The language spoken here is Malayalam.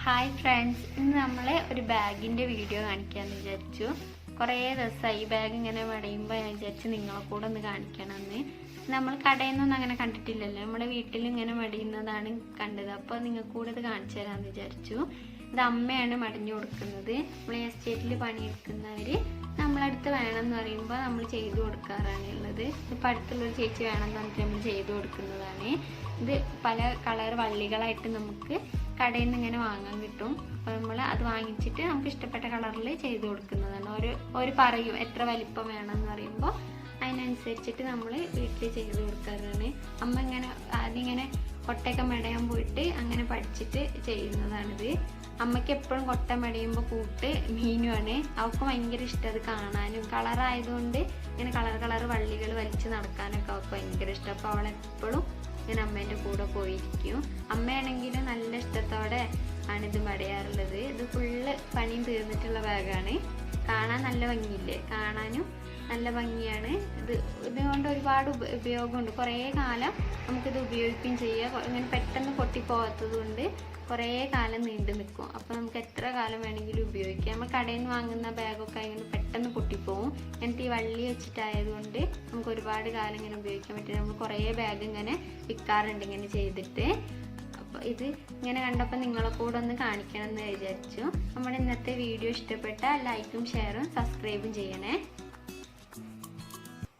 ഹായ് ഫ്രണ്ട്സ്, ഇന്ന് നമ്മൾ ഒരു ബാഗിൻ്റെ വീഡിയോ കാണിക്കാമെന്ന് വിചാരിച്ചു. കുറേ ദിവസമായി ഈ ബാഗ് ഇങ്ങനെ മടയുമ്പോൾ ഞാൻ വിചാരിച്ചു നിങ്ങളെ കൂടെ ഒന്ന് കാണിക്കണമെന്ന്. നമ്മൾ കടയിൽ നിന്നൊന്നും അങ്ങനെ കണ്ടിട്ടില്ലല്ലോ, നമ്മുടെ വീട്ടിൽ ഇങ്ങനെ മടിയുന്നതാണ് കണ്ടത്. അപ്പോൾ നിങ്ങൾക്ക് കൂടെ ഇത് കാണിച്ചു തരാമെന്ന് വിചാരിച്ചു. ഇത് അമ്മയാണ് മടഞ്ഞു കൊടുക്കുന്നത്. നമ്മൾ എസ്റ്റേറ്റിൽ പണിയെടുക്കുന്നവർ നമ്മളടുത്ത് വേണമെന്ന് പറയുമ്പോൾ നമ്മൾ ചെയ്തു കൊടുക്കാറാണ് ഉള്ളത്. ഇപ്പോൾ അടുത്തുള്ളൊരു ചേച്ചി വേണമെന്ന് പറഞ്ഞിട്ട് നമ്മൾ ചെയ്തു കൊടുക്കുന്നതാണ്. ഇത് പല കളർ വള്ളികളായിട്ട് നമുക്ക് കടയിൽ നിന്ന് ഇങ്ങനെ വാങ്ങാൻ കിട്ടും. അപ്പോൾ നമ്മൾ അത് വാങ്ങിച്ചിട്ട് നമുക്ക് ഇഷ്ടപ്പെട്ട കളറിൽ ചെയ്ത് കൊടുക്കുന്നതാണ്. ഒരു പറയും എത്ര വലിപ്പം വേണമെന്ന് പറയുമ്പോൾ അതിനനുസരിച്ചിട്ട് നമ്മൾ വീട്ടിൽ ചെയ്ത് കൊടുക്കാറാണ്. അമ്മ ഇങ്ങനെ ആദ്യം ഇങ്ങനെ കൊട്ടയൊക്കെ മെടയാൻ പോയിട്ട് അങ്ങനെ പഠിച്ചിട്ട് ചെയ്യുന്നതാണിത്. അമ്മയ്ക്ക് എപ്പോഴും കൊട്ട മെടയുമ്പോൾ കൂട്ട് മീനുമാണ്. അവൾക്ക് ഭയങ്കര ഇഷ്ടം അത് കാണാനും. കളറായതുകൊണ്ട് ഇങ്ങനെ കളർ വള്ളികൾ വലിച്ച് നടക്കാനൊക്കെ അവൾക്ക് ഭയങ്കര ഇഷ്ടം. അപ്പോൾ അവളെപ്പോഴും ഞാൻ അമ്മേൻ്റെ കൂടെ പോയിരിക്കും. അമ്മയാണെങ്കിൽ നല്ല ഇഷ്ടത്തോടെ ആണിത് മെടയാറുള്ളത്. ഇത് ഫുള്ള് പണിയും തീർന്നിട്ടുള്ള ബാഗാണ്. കാണാൻ നല്ല ഭംഗിയില്ലേ, കാണാനും നല്ല ഭംഗിയാണ്. ഇതുകൊണ്ട് ഒരുപാട് ഉപയോഗമുണ്ട്. കുറേ കാലം നമുക്കിത് ഉപയോഗിക്കുകയും ചെയ്യാം. ഇങ്ങനെ പെട്ടെന്ന് പൊട്ടിപ്പോകാത്തത് കൊണ്ട് കുറേ കാലം നീണ്ടു നിൽക്കും. അപ്പോൾ നമുക്ക് എത്ര കാലം വേണമെങ്കിലും ഉപയോഗിക്കാം. നമ്മൾ കടയിൽ നിന്ന് വാങ്ങുന്ന ബാഗൊക്കെ ഇങ്ങനെ പെട്ടെന്ന് പൊട്ടിപ്പോവും. എന്നിട്ട് ഈ വള്ളി വെച്ചിട്ടായതുകൊണ്ട് നമുക്ക് ഒരുപാട് കാലം ഇങ്ങനെ ഉപയോഗിക്കാൻ പറ്റും. നമ്മൾ കുറേ ബാഗ് ഇങ്ങനെ വിൽക്കാറുണ്ട് ഇങ്ങനെ ചെയ്തിട്ട്. അപ്പോൾ ഇത് ഇങ്ങനെ കണ്ടപ്പോൾ നിങ്ങളെ കൂടെ ഒന്ന് കാണിക്കണം എന്ന് വിചാരിച്ചു. നമ്മുടെ ഇന്നത്തെ വീഡിയോ ഇഷ്ടപ്പെട്ടാൽ ലൈക്കും ഷെയറും സബ്സ്ക്രൈബും ചെയ്യണേ.